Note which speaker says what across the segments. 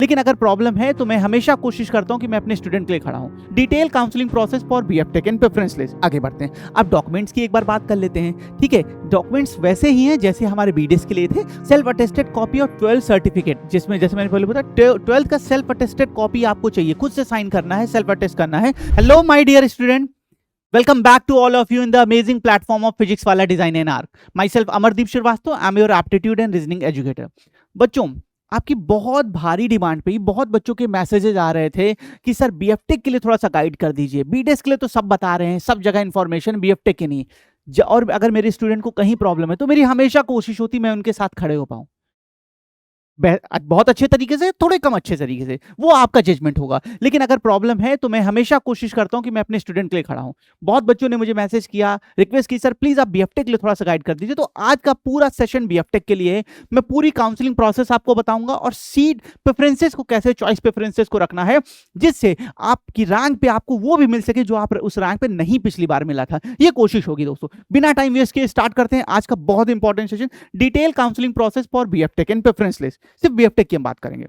Speaker 1: लेकिन अगर प्रॉब्लम है तो मैं हमेशा कोशिश करता हूं कि मैं अपने स्टूडेंट के लिए खड़ा हूं। Detail counselling process for BFTech and preference list. आगे बढ़ते हैं। अब डॉक्यूमेंट्स की एक बार बात कर लेते हैं। ठीक है, डॉक्यूमेंट्स वैसे ही हैं जैसे हमारे बीडीएस के लिए थे। सेल्फ अटेस्टेड कॉपी और 12 सर्टिफिकेट, जिसमें जैसे मैंने पहले बताया 12th का सेल्फ अटेस्टेड कॉपी आपको चाहिए, खुद से साइन करना है, सेल्फ अटेस्ट करना है। Hello my dear student, welcome back to all of you in the amazing platform of physics wala design and arc. Myself Amardeep Shrivastava, I'm your aptitude and reasoning educator. बच्चों, आपकी बहुत भारी demand पे बहुत बच्चों के मैसेजेस आ रहे थे कि सर बीएफटेक के लिए थोड़ा सा गाइड कर दीजिए। बीडेस के लिए तो सब बता रहे हैं, सब जगह इंफॉर्मेशन, बीएफटेक के नहीं। और अगर मेरे स्टूडेंट को कहीं प्रॉब्लम है तो मेरी हमेशा कोशिश होती मैं उनके साथ खड़े हो पाऊं, बहुत अच्छे तरीके से, थोड़े कम अच्छे तरीके से, वो आपका जजमेंट होगा। लेकिन अगर प्रॉब्लम है तो मैं हमेशा कोशिश करता हूं कि मैं अपने स्टूडेंट के लिए खड़ा हूं। बहुत बच्चों ने मुझे मैसेज किया, रिक्वेस्ट की, सर प्लीज आप बीएफटेक के लिए थोड़ा सा गाइड कर दीजिए। तो आज का पूरा सेशन बीएफटेक के लिए है। मैं पूरी काउंसलिंग प्रोसेस आपको बताऊंगा और सीट प्रेफरेंसेस को कैसे, चॉइस प्रेफरेंसेस को रखना है जिससे आपकी रैंक पे आपको वो भी मिल सके जो आप उस रैंक पे नहीं पिछली बार मिला था। ये कोशिश होगी दोस्तों। बिना टाइम वेस्ट किए स्टार्ट करते हैं आज का बहुत important session, detail counselling process for BFTech and preference list. सिर्फ बीएफटेक की हम बात करेंगे।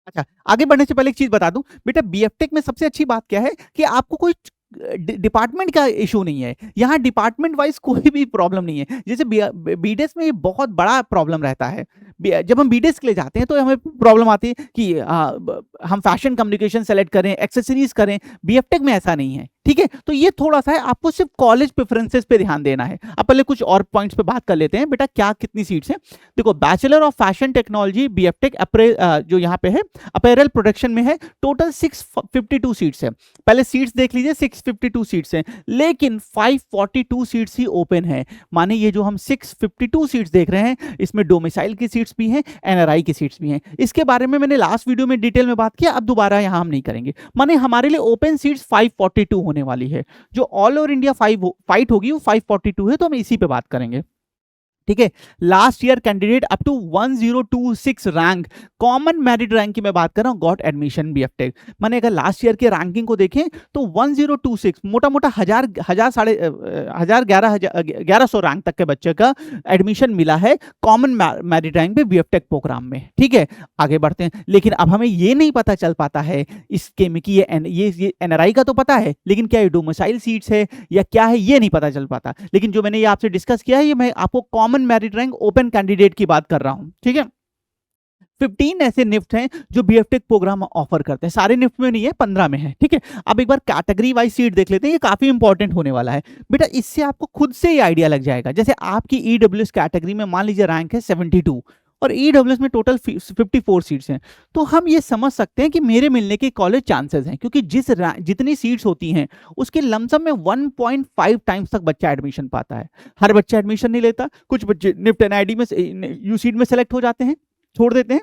Speaker 1: अच्छा, आगे बढ़ने से पहले एक चीज बता दूं बेटा, बीएफटेक में सबसे अच्छी बात क्या है कि आपको कोई डिपार्टमेंट का इशू नहीं है। यहाँ डिपार्टमेंट वाइज कोई भी प्रॉब्लम नहीं है। जैसे बीडेस में बहुत बड़ा प्रॉब्लम रहता है। जब हम बीडेस के लिए जाते हैं तो हमें प्रॉब्लम आती है कि हम फैशन कम्युनिकेशन सेलेक्ट करें, एक्सेसरीज करें। बीएफटेक में ऐसा नहीं है। ठीक है, तो ये थोड़ा सा है, आपको सिर्फ कॉलेज प्रेफरेंसेस पे ध्यान देना है। अब पहले कुछ और पॉइंट्स पे बात कर लेते हैं बेटा, क्या कितनी सीट्स हैं। देखो, bachelor of fashion technology BFTech जो यहाँ पे है अपैरल प्रोडक्शन में है, टोटल 652 सीट्स है। पहले सीट्स देख लीजिए, 652 सीट्स हैं, लेकिन 542 सीट्स ही ओपन है। माने ये जो हम 652 सीट्स देख रहे हैं इसमें डोमिसाइल की सीट्स भी हैं, एनआरआई की सीट्स भी हैं। इसके बारे में मैंने लास्ट वीडियो में डिटेल में बात किया, अब दोबारा यहाँ हम नहीं करेंगे। माने हमारे लिए ओपन सीट्स 542 होने वाली है। जो ऑल ओवर इंडिया फाइट होगी वो 542 है, तो हम इसी पे बात करेंगे। ठीक है, last year candidate up to 1026 rank, common merit rank की मैं बात कर रहा हूं, गॉट एडमिशन बीएफटेक। माने अगर लास्ट ईयर के रैंकिंग को देखें तो 1026 मोटा मोटा 1100 रैंक तक के बच्चे का एडमिशन मिला है कॉमन मेरिट रैंक पे बीएफटेक प्रोग्राम में। ठीक है, आगे बढ़ते हैं। लेकिन अब हमें ये नहीं पता चल पाता है इसके में कि ये एनआरआई का तो पता है, लेकिन क्या ये डोमिसाइल सीट्स है या क्या है ये नहीं पता चल पाता। लेकिन जो मैंने ये आपसे डिस्कस किया है, ये मैं आपको common merit rank open candidate की बात कर रहा हूं। ठीक है, 15 ऐसे निफ्ट हैं जो बीएफटेक प्रोग्राम ऑफर करते हैं। सारे निफ्ट में नहीं है, 15 में है। ठीक है, अब एक बार कैटेगरी वाइज सीट देख लेते हैं, ये काफी इंपॉर्टेंट होने वाला है बेटा। इससे आपको खुद से ही आइडिया लग जाएगा। जैसे आपकी ईडब्ल्यूएस कैटेगरी में मान लीजिए रैंक है 72 और ईडब्ल्यूएस में टोटल 54 सीट्स हैं, तो हम ये समझ सकते हैं कि मेरे मिलने के कॉलेज चांसेस हैं, क्योंकि जितनी सीट्स होती हैं उसके लमसम में 1.5 टाइम्स तक बच्चा एडमिशन पाता है। हर बच्चा एडमिशन नहीं लेता, कुछ बच्चे निफ्ट एनआईडी में यूसीड में सेलेक्ट हो जाते हैं, छोड़ देते हैं।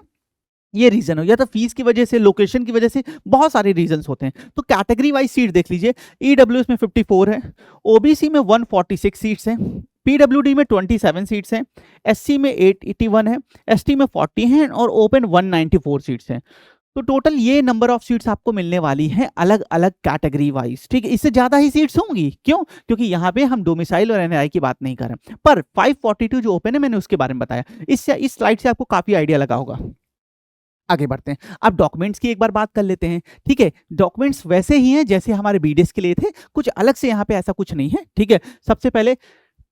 Speaker 1: ये रीजन हो या तो फीस की वजह से, लोकेशन की वजह से, बहुत सारे रीजंस होते हैं। तो कैटेगरी वाइज सीट देख लीजिए, ईडब्ल्यूएस में 54 है, ओबीसी में 146 सीट्स हैं, पीडब्ल्यूडी में 27 सीट्स हैं, एससी में 881 है, एसटी में 40 हैं और ओपन 194 सीट्स हैं। तो टोटल ये नंबर ऑफ सीट्स आपको मिलने वाली है अलग अलग कैटेगरी वाइज। ठीक है, इससे ज्यादा ही सीट्स होंगी। क्यों? क्योंकि यहाँ पे हम डोमिसाइल और एनआरआई की बात नहीं कर रहे, पर 542 जो ओपन है मैंने उसके बारे में बताया। इस स्लाइड से आपको काफी आइडिया लगा होगा। आगे बढ़ते हैं। अब डॉक्यूमेंट्स की एक बार बात कर लेते हैं। ठीक है, डॉक्यूमेंट्स वैसे ही हैं जैसे हमारे बीडीएस के लिए थे, कुछ अलग से यहाँ पे ऐसा कुछ नहीं है। ठीक है, सबसे पहले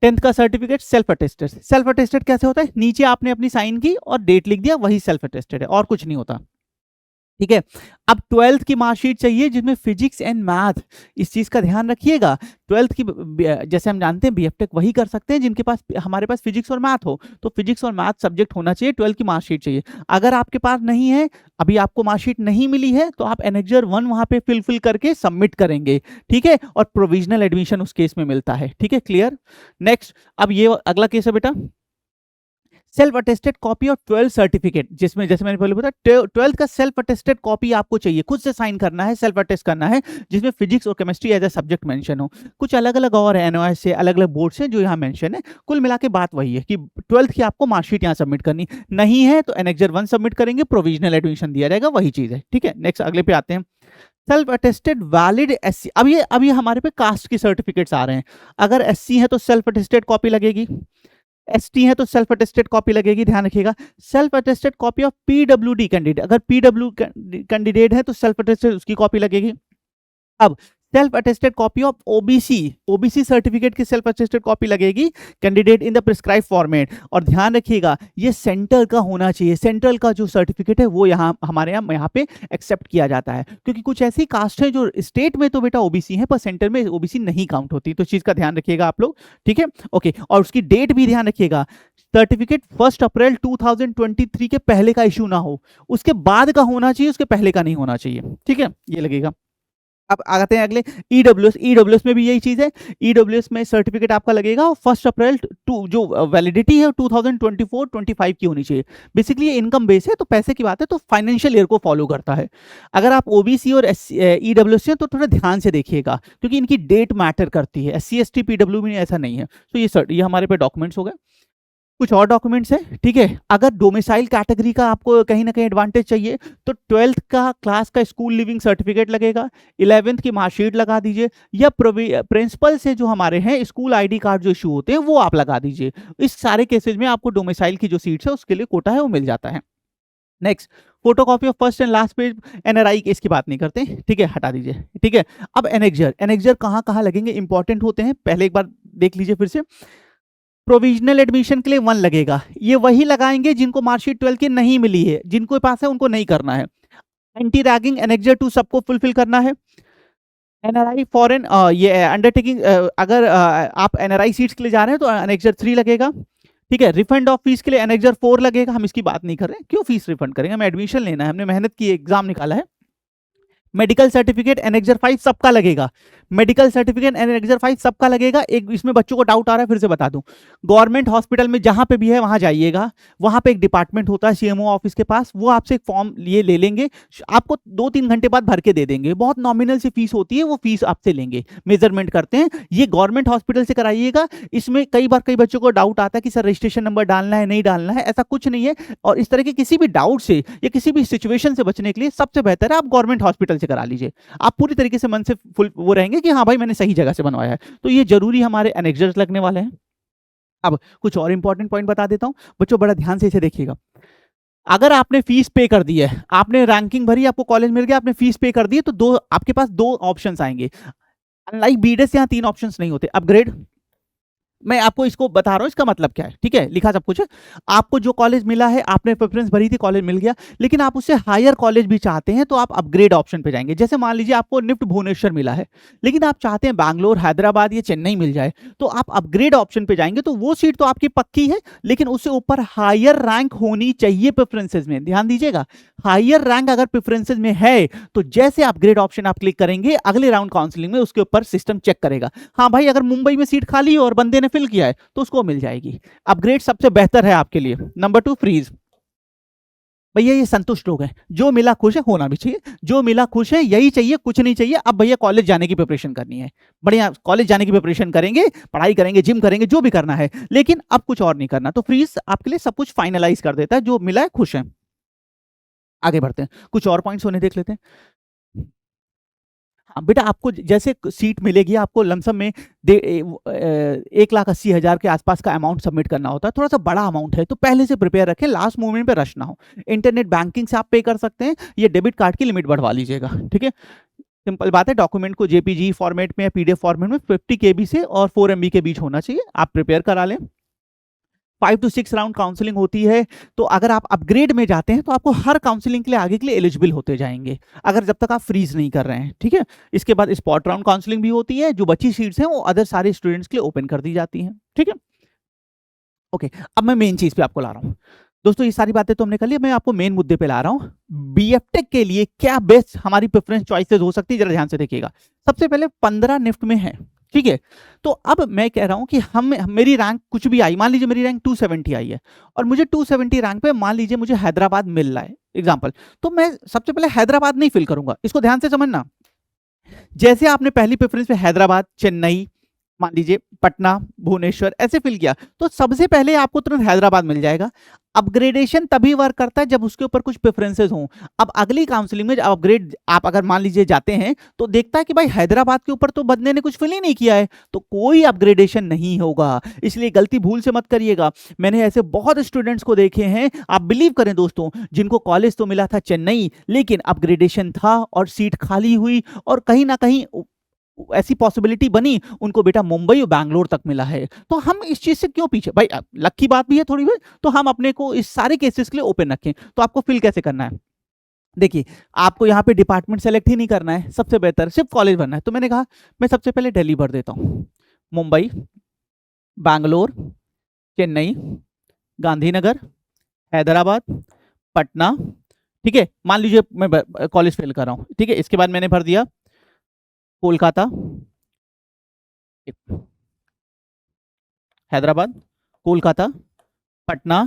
Speaker 1: 10th का certificate self attested. Self attested कैसे होता है? नीचे आपने अपनी साइन की और डेट लिख दिया, वही सेल्फ अटेस्टेड है, और कुछ नहीं होता। ठीक है, अब 12th की मार्कशीट चाहिए जिसमें फिजिक्स एंड मैथ, इस चीज का ध्यान रखिएगा। 12th की जैसे हम जानते हैं बीएफटेक वही कर सकते हैं जिनके पास, हमारे पास फिजिक्स और मैथ हो, तो फिजिक्स और मैथ सब्जेक्ट होना चाहिए। 12th की मार्कशीट चाहिए। अगर आपके पास नहीं है, अभी आपको मार्कशीट नहीं मिली है, तो आप एनेक्जर 1 वहां पे फिल करके सबमिट करेंगे। ठीक है, और प्रोविजनल एडमिशन उस केस में मिलता है। ठीक है, क्लियर। नेक्स्ट, अब ये अगला केस है बेटा, सेल्फ अटेस्टेड कॉपी और 12 सर्टिफिकेट, जिसमें जैसे मैंने पहले बताया 12th का सेल्फ अटेस्टेड कॉपी आपको चाहिए, खुद से साइन करना है, सेल्फ अटेस्ट करना है, जिसमें फिजिक्स और chemistry as a subject mention हो। कुछ अलग अलग और एनओएस से अलग अलग बोर्ड से जो यहाँ मेंशन है, कुल मिला के बात वही है कि 12th की आपको मार्कशीट यहाँ सबमिट करनी नहीं है तो एनेक्जर 1 सबमिट करेंगे, प्रोविजनल एडमिशन दिया जाएगा, वही चीज है। ठीक है, नेक्स्ट अगले पे आते हैं। Self attested valid SC. अब ये हमारे पे कास्ट की सर्टिफिकेट्स आ रहे हैं। अगर एससी है तो सेल्फ अटेस्टेड कॉपी लगेगी, एसटी है तो सेल्फ अटेस्टेड कॉपी लगेगी, ध्यान रखिएगा। Self attested copy of PWD candidate, अगर पीडब्ल्यू कैंडिडेट है तो सेल्फ अटेस्टेड उसकी कॉपी लगेगी। अब self attested copy of OBC, OBC certificate की सेल्फ अटेस्टेड कॉपी लगेगी candidate in the prescribe format. और ध्यान रखिएगा ये सेंटर का होना चाहिए, सेंट्रल का जो सर्टिफिकेट है वो यहाँ हमारे यहाँ पे एक्सेप्ट किया जाता है, क्योंकि कुछ ऐसी कास्ट है जो स्टेट में तो बेटा ओबीसी है पर सेंटर में ओबीसी नहीं काउंट होती, तो इस चीज का ध्यान रखिएगा आप लोग, ठीक है। ओके, और उसकी डेट भी ध्यान रखिएगा, सर्टिफिकेट 1 अप्रैल 2023 के पहले का इशू ना हो, उसके बाद का होना चाहिए, उसके पहले का नहीं होना चाहिए, ठीक है, ये लगेगा। अब आते हैं अगले ईडब्ल्यूएस, ईडब्ल्यूएस में भी यही चीज है, ईडब्ल्यूएस में सर्टिफिकेट आपका लगेगा और 1 अप्रैल टू जो वैलिडिटी है 2024-25 की होनी चाहिए। बेसिकली ये इनकम बेस है तो पैसे की बात है तो फाइनेंशियल ईयर को फॉलो करता है। अगर आप ओबीसी और ईडब्ल्यूएस हैं तो थोड़ा ध्यान से देखिएगा क्योंकि इनकी डेट मैटर करती है, एससी एसटी पीडब्ल्यू में ऐसा नहीं है। तो ये हमारे पे डॉक्यूमेंट्स हो गए। कुछ और डॉक्यूमेंट्स है, ठीक है। अगर डोमिसाइल कैटेगरी का आपको कहीं ना कहीं एडवांटेज चाहिए तो 12th का क्लास का स्कूल लिविंग सर्टिफिकेट लगेगा, 11th की मार्कशीट लगा दीजिए, या प्रिंसिपल से जो हमारे हैं स्कूल आईडी कार्ड जो इशू होते हैं वो आप लगा दीजिए। इस सारे केसेस में आपको डोमिसाइल की जो सीट्स है उसके लिए कोटा है वो मिल जाता है। Next, photocopy of first and last page, NRI case की बात नहीं करते, ठीक है, हटा दीजिए, ठीक है। अब एनेक्जर, एनेक्जर कहाँ कहाँ लगेंगे, इंपॉर्टेंट होते हैं, पहले एक बार देख लीजिए फिर से। प्रोविजनल एडमिशन के लिए 1 लगेगा, ये वही लगाएंगे जिनको मार्कशीट 12 की नहीं मिली है, जिनको पास है उनको नहीं करना है। एंटी रैगिंग एनेक्जर 2 सबको फुलफिल करना है। एनआरआई फॉरेन ये अंडरटेकिंग, अगर आप एनआरआई सीट्स के लिए जा रहे हैं तो एनेक्जर 3 लगेगा, ठीक है। रिफंड ऑफ फीस के लिए एनेक्जर 4 लगेगा, हम इसकी बात नहीं कर रहे हैं, क्यों फीस रिफंड करेंगे, हमें एडमिशन लेना है, हमने मेहनत की एग्जाम निकाला है। मेडिकल सर्टिफिकेट एनेक्जर 5 सबका लगेगा, मेडिकल सर्टिफिकेट एनेक्जर 5 सबका लगेगा। एक इसमें बच्चों को डाउट आ रहा है, फिर से बता दूं, गवर्नमेंट हॉस्पिटल में जहां पे भी है वहां जाइएगा, वहां पे एक डिपार्टमेंट होता है सीएमओ ऑफिस के पास, वो आपसे एक फॉर्म ये ले लेंगे, आपको 2-3 घंटे बाद भर के दे देंगे, बहुत नॉमिनल सी फीस होती है, वो फीस आपसे लेंगे, मेजरमेंट करते हैं। ये गवर्नमेंट हॉस्पिटल से कराइएगा। इसमें कई बार कई बच्चों को डाउट आता है कि सर रजिस्ट्रेशन नंबर डालना है नहीं डालना है, ऐसा कुछ नहीं है। और इस तरह के किसी भी डाउट से या किसी भी सिचुएशन से बचने के लिए सबसे बेहतर है आप गवर्नमेंट हॉस्पिटल से करा लीजिए, आप पूरी तरीके से मन से फुल वो रहेंगे कि हाँ भाई मैंने सही जगह से बनवाया है। तो ये जरूरी हमारे एनेक्जर्स लगने वाले हैं। अब कुछ और इंपॉर्टेंट पॉइंट बता देता हूं बच्चों, बड़ा ध्यान से इसे देखिएगा। अगर आपने फीस पे कर दी है, आपने रैंकिंग भरी, आपको कॉलेज मिल गया, आपने फीस पे कर दी है, तो आपके पास 2 ऑप्शंस आएंगे। अनलाइक बीडेस यहाँ 3 ऑप्शंस नहीं होते। अपग्रेड, मैं आपको इसको बता रहा हूं इसका मतलब क्या है, ठीक है, लिखा सब कुछ है। आपको जो कॉलेज मिला है, आपने प्रेफरेंस भरी थी, कॉलेज मिल गया, लेकिन आप उससे हायर कॉलेज भी चाहते हैं तो आप अपग्रेड ऑप्शन पे जाएंगे। जैसे मान लीजिए आपको निफ्ट भुवनेश्वर मिला है, लेकिन आप चाहते हैं बैंगलोर, हैदराबाद या चेन्नई मिल जाए, तो आप अपग्रेड ऑप्शन पे जाएंगे। तो वो सीट तो आपकी पक्की है, लेकिन उससे ऊपर हायर रैंक होनी चाहिए प्रेफरेंसेज में, ध्यान दीजिएगा। हायर रैंक अगर प्रेफरेंसेज में है तो जैसे अपग्रेड ऑप्शन आप क्लिक करेंगे, अगले राउंड काउंसलिंग में उसके ऊपर सिस्टम चेक करेगा, हाँ भाई अगर मुंबई में सीट खाली है और बंदे ने फिल किया है तो उसको मिल जाएगी। अपग्रेड सबसे बेहतर है आपके लिए। नंबर 2, फ्रीज, भैया ये संतुष्ट लोग हैं, जो मिला खुश है, होना भी चाहिए, जो मिला खुश है यही चाहिए, कुछ नहीं चाहिए। अब भैया कॉलेज जाने की प्रिपरेशन करनी है, बढ़िया कॉलेज जाने की प्रिपरेशन करेंगे, पढ़ाई करेंगे, जिम करेंगे, जो भी करना है, लेकिन अब कुछ और नहीं करना। तो फ्रीज आपके लिए सब कुछ फाइनलाइज कर देता है, जो मिला है खुश है। आगे बढ़ते हैं, कुछ और पॉइंट्स होने देख लेते हैं। बेटा आपको जैसे सीट मिलेगी, आपको लमसम में 1,80,000 के आसपास का अमाउंट सबमिट करना होता है, थोड़ा सा बड़ा अमाउंट है, तो पहले से प्रिपेयर रखें, लास्ट मोमेंट पे रश ना हो। इंटरनेट बैंकिंग से आप पे कर सकते हैं, ये डेबिट कार्ड की लिमिट बढ़वा लीजिएगा, ठीक है। सिंपल बात है, डॉक्यूमेंट को जेपीजी फॉर्मेट में या पीडीएफ फॉर्मेट में 50 KB से और 4 MB के बीच होना चाहिए, आप प्रिपेयर करा लें। 5 to 6 राउंड काउंसलिंग होती है, तो अगर आप अपग्रेड में जाते हैं तो आपको हर काउंसलिंग के लिए आगे के लिए एलिजिबल होते जाएंगे, अगर जब तक आप फ्रीज नहीं कर रहे हैं, ठीक है। इसके बाद स्पॉट राउंड काउंसलिंग भी होती है, जो बची सीट्स हैं वो अदर सारे स्टूडेंट्स के लिए ओपन कर दी जाती हैं, ठीक है। ओके, अब मैं मेन चीज पे आपको ला रहा हूँ दोस्तों, ये सारी बातें तो हमने कर ली, मैं आपको मेन मुद्दे पे ला रहा हूँ। बीएफटेक के लिए क्या बेस्ट हमारी प्रेफरेंस चॉइसेस हो सकती है, जरा ध्यान से देखिएगा। सबसे पहले 15 निफ्ट में है, ठीक है। तो अब मैं कह रहा हूं कि मेरी रैंक कुछ भी आई, मान लीजिए मेरी रैंक 270 आई है और मुझे 270 रैंक पे मान लीजिए मुझे हैदराबाद मिल रहा है एग्जांपल, तो मैं सबसे पहले हैदराबाद नहीं फिल करूंगा, इसको ध्यान से समझना। जैसे आपने पहली प्रेफरेंस पे हैदराबाद, चेन्नई, मान लीजिए पटना, भुवनेश्वर ऐसे फिल किया, तो सबसे पहले आपको तुरंत हैदराबाद मिल जाएगा। अपग्रेडेशन तभी वर्क करता है जब उसके ऊपर कुछ प्रेफरेंसेस हों। अब अगली काउंसलिंग में जब अपग्रेड आप अगर मान लीजिए जाते हैं, तो देखता है कि भाई हैदराबाद के ऊपर तो बंदे ने कुछ फिल ही नहीं किया है, तो कोई अपग्रेडेशन नहीं होगा। इसलिए गलती भूल से मत करिएगा। मैंने ऐसे बहुत स्टूडेंट्स को देखे हैं, आप बिलीव करें दोस्तों, जिनको कॉलेज तो मिला था चेन्नई, लेकिन अपग्रेडेशन था और सीट खाली हुई, और कहीं ना कहीं ऐसी पॉसिबिलिटी बनी उनको बेटा मुंबई और बैंगलोर तक मिला है। तो हम इस चीज से क्यों पीछे, भाई लक की बात भी है थोड़ी बहुत, तो हम अपने को इस सारे केसेस के लिए ओपन रखें। तो आपको फिल कैसे करना है, देखिए आपको यहाँ पे डिपार्टमेंट सेलेक्ट ही नहीं करना है, सबसे बेहतर सिर्फ कॉलेज भरना है। तो मैंने कहा मैं सबसे पहले दिल्ली भर देता हूँ, मुंबई, बैंगलोर, चेन्नई, गांधीनगर, हैदराबाद, पटना। ठीक है, मान लीजिए मैं कॉलेज फिल कर रहा हूँ, ठीक है। इसके बाद मैंने भर दिया कोलकाता, हैदराबाद, कोलकाता, पटना,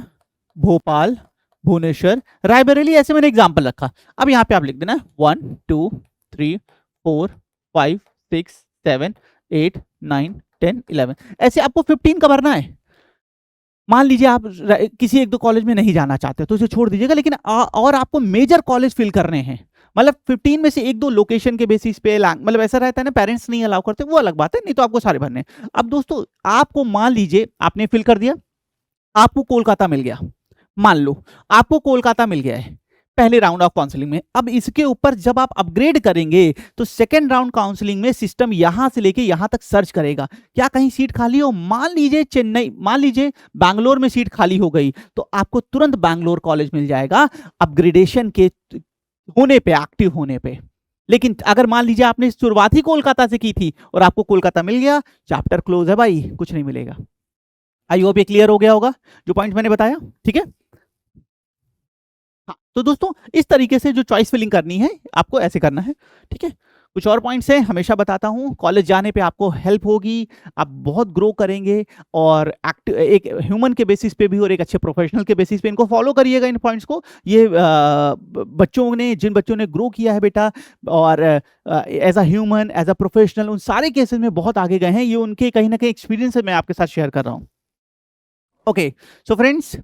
Speaker 1: भोपाल, भुवनेश्वर, रायबरेली, ऐसे मैंने एग्जांपल रखा। अब यहाँ पे आप लिख देना 1 2 3 4 5 6 7 8 9 10 11, ऐसे आपको 15 का भरना है। मान लीजिए आप किसी एक दो कॉलेज में नहीं जाना चाहते तो उसे छोड़ दीजिएगा, लेकिन और आपको मेजर कॉलेज फिल करने हैं, मतलब 15 में से एक दो लोकेशन के बेसिस पे, मतलब ऐसा रहता है ना, पेरेंट्स नहीं अलाउ करते, वो अलग बात है, नहीं तो आपको सारे भरने। अब दोस्तों आपको मान लीजिए आपने फिल कर दिया, आपको कोलकाता मिल गया, मान लो आपको कोलकाता मिल गया है पहले राउंड ऑफ काउंसलिंग में। अब इसके ऊपर जब आप अपग्रेड करेंगे तो सेकेंड राउंड काउंसलिंग में सिस्टम यहां से लेके यहां तक सर्च करेगा, क्या कहीं सीट खाली हो। मान लीजिए चेन्नई, मान लीजिए बैंगलोर में सीट खाली हो गई, तो आपको तुरंत बैंगलोर कॉलेज मिल जाएगा अपग्रेडेशन के होने पे, एक्टिव होने पे। लेकिन अगर मान लीजिए आपने शुरुआत ही कोलकाता से की थी और आपको कोलकाता मिल गया, चैप्टर क्लोज है भाई, कुछ नहीं मिलेगा। आई होप ये क्लियर हो गया होगा जो पॉइंट मैंने बताया, ठीक है। हाँ, तो दोस्तों इस तरीके से जो चॉइस फिलिंग करनी है आपको ऐसे करना है, ठीक है। कुछ और पॉइंट्स हैं, हमेशा बताता हूँ, कॉलेज जाने पे आपको हेल्प होगी, आप बहुत ग्रो करेंगे, और एक ह्यूमन के बेसिस पे भी और एक अच्छे प्रोफेशनल के बेसिस पे इनको फॉलो करिएगा इन पॉइंट्स को। ये बच्चों ने, जिन बच्चों ने ग्रो किया है बेटा, और as a human, as a professional, उन सारे केसेस में बहुत आगे गए हैं, ये उनके कहीं ना कहीं एक्सपीरियंस मैं आपके साथ शेयर कर रहा हूँ। ओके, सो फ्रेंड्स,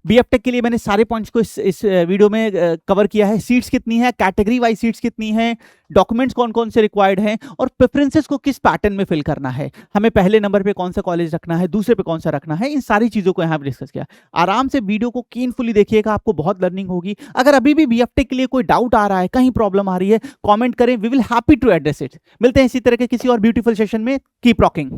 Speaker 1: बीएफटेक के लिए मैंने सारे पॉइंट्स को इस वीडियो में कवर किया है। सीट्स कितनी है, कैटेगरी वाइज सीट्स कितनी है, डॉक्यूमेंट्स कौन कौन से रिक्वायर्ड हैं, और प्रेफरेंसेस को किस पैटर्न में फिल करना है, हमें पहले नंबर पे कौन सा कॉलेज रखना है, दूसरे पे कौन सा रखना है, इन सारी चीजों को यहाँ पे डिस्कस किया। आराम से वीडियो को केयरफुली देखिएगा, आपको बहुत लर्निंग होगी। अगर अभी भी बीएफटेक के लिए कोई डाउट आ रहा है, कहीं प्रॉब्लम आ रही है, कॉमेंट करें, we will happy to address it. मिलते हैं इसी तरह के किसी और ब्यूटीफुल सेशन में। Keep rocking.